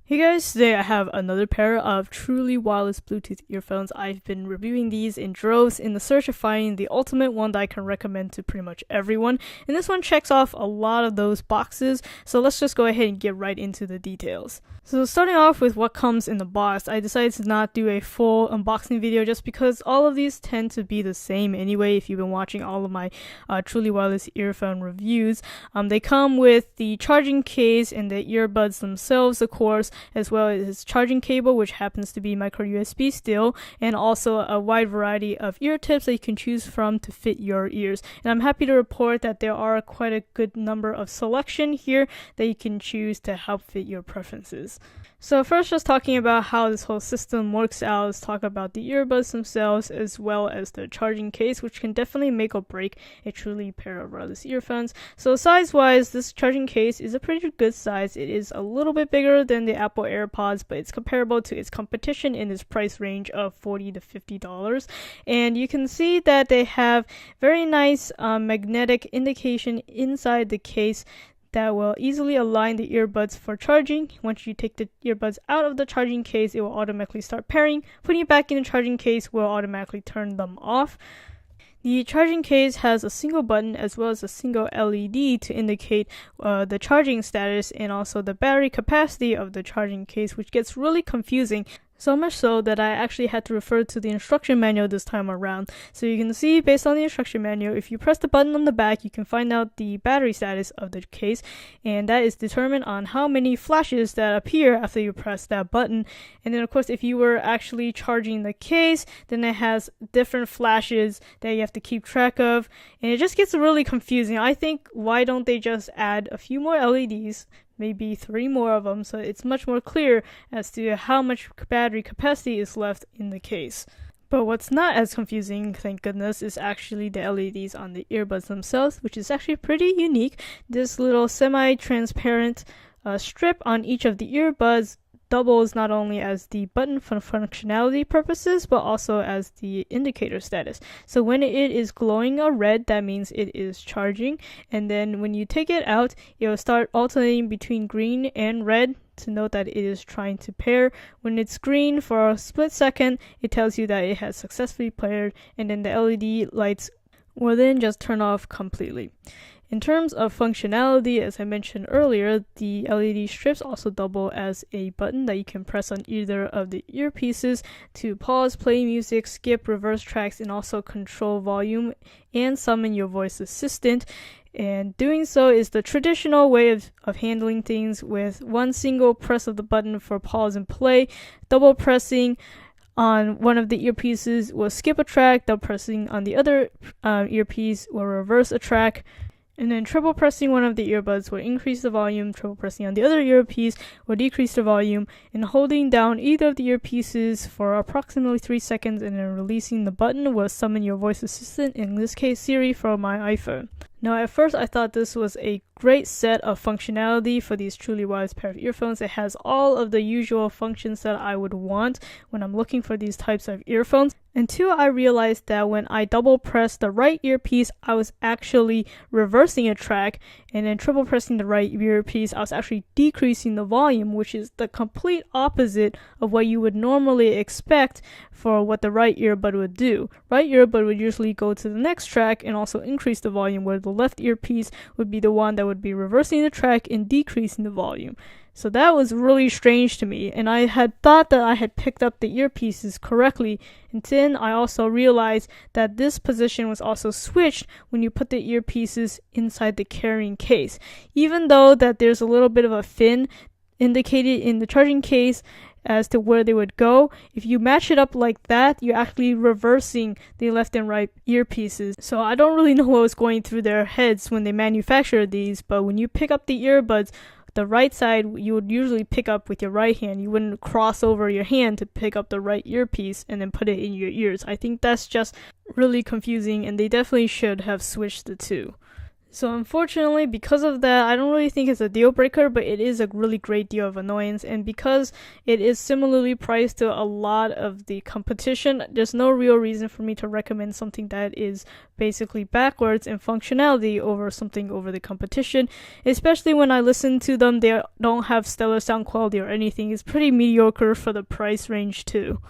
Hey guys, today I have another pair of truly wireless Bluetooth earphones. I've been reviewing these in droves in the search of finding the ultimate one that I can recommend to pretty much everyone. And this one checks off a lot of those boxes, so let's just go ahead and get right into the details. So starting off with what comes in the box, I decided to not do a full unboxing video just because all of these tend to be the same anyway if you've been watching all of my truly wireless earphone reviews. They come with the charging case and the earbuds themselves, of course, as well as its charging cable, which happens to be micro USB still, and also a wide variety of ear tips that you can choose from to fit your ears. And I'm happy to report that there are quite a good number of selection here that you can choose to help fit your preferences. So first, just talking about how this whole system works out, let's talk about the earbuds themselves as well as the charging case, which can definitely make or break a truly pair of wireless earphones. So size-wise, this charging case is a pretty good size. It is a little bit bigger than the Apple AirPods, but it's comparable to its competition in its price range of $40 to $50. And you can see that they have very nice magnetic indication inside the case that will easily align the earbuds for charging. Once you take the earbuds out of the charging case, it will automatically start pairing. Putting it back in the charging case will automatically turn them off. The charging case has a single button as well as a single LED to indicate the charging status and also the battery capacity of the charging case, which gets really confusing. So much so that I actually had to refer to the instruction manual this time around. So you can see, based on the instruction manual, if you press the button on the back, you can find out the battery status of the case, and that is determined on how many flashes that appear after you press that button. And then of course, if you were actually charging the case, then it has different flashes that you have to keep track of, and it just gets really confusing. I think, why don't they just add a few more LEDs, maybe 3 more of them, so it's much more clear as to how much battery capacity is left in the case. But what's not as confusing, thank goodness, is actually the LEDs on the earbuds themselves, which is actually pretty unique. This little semi-transparent strip on each of the earbuds doubles not only as the button for functionality purposes, but also as the indicator status. So when it is glowing a red, that means it is charging, and then when you take it out, it will start alternating between green and red to note that it is trying to pair. When it's green for a split second, it tells you that it has successfully paired, and then the LED lights will then just turn off completely. In terms of functionality, as I mentioned earlier, the LED strips also double as a button that you can press on either of the earpieces to pause, play music, skip, reverse tracks, and also control volume and summon your voice assistant. And doing so is the traditional way of handling things, with one single press of the button for pause and play. Double pressing on one of the earpieces will skip a track, double pressing on the other earpiece will reverse a track. And then triple pressing one of the earbuds will increase the volume, triple pressing on the other earpiece will decrease the volume, and holding down either of the earpieces for approximately 3 seconds and then releasing the button will summon your voice assistant, in this case Siri, from my iPhone. Now at first I thought this was a great set of functionality for these truly wireless pair of earphones. It has all of the usual functions that I would want when I'm looking for these types of earphones, until I realized that when I double pressed the right earpiece, I was actually reversing a track, and then triple pressing the right earpiece, I was actually decreasing the volume, which is the complete opposite of what you would normally expect for what the right earbud would do. Right earbud would usually go to the next track and also increase the volume, where the left earpiece would be the one that would be reversing the track and decreasing the volume. So that was really strange to me, and I had thought that I had picked up the earpieces correctly, and then I also realized that this position was also switched when you put the earpieces inside the carrying case. Even though that there's a little bit of a fin indicated in the charging case as to where they would go, if you match it up like that, you're actually reversing the left and right earpieces. So I don't really know what was going through their heads when they manufactured these, but when you pick up the earbuds, the right side you would usually pick up with your right hand. You wouldn't cross over your hand to pick up the right earpiece and then put it in your ears. I think that's just really confusing, and they definitely should have switched the two. So unfortunately, because of that, I don't really think it's a deal breaker, but it is a really great deal of annoyance. And because it is similarly priced to a lot of the competition, there's no real reason for me to recommend something that is basically backwards in functionality over something over the competition. Especially when I listen to them, they don't have stellar sound quality or anything. It's pretty mediocre for the price range too.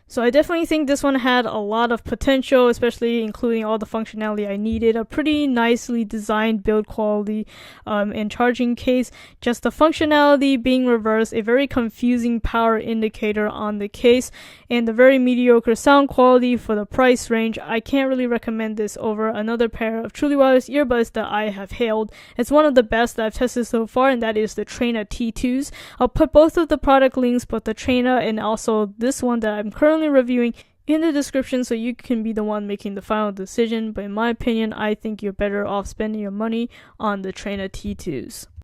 So I definitely think this one had a lot of potential, especially including all the functionality I needed. A pretty nicely designed build quality and charging case. Just the functionality being reversed, a very confusing power indicator on the case, and the very mediocre sound quality for the price range. I can't really recommend this over another pair of truly wireless earbuds that I have hailed. It's one of the best that I've tested so far, and that is the Traina T2s. I'll put both of the product links, both the Traina and also this one that I'm currently reviewing, in the description, so you can be the one making the final decision. But in my opinion, I think you're better off spending your money on the Traina T2s.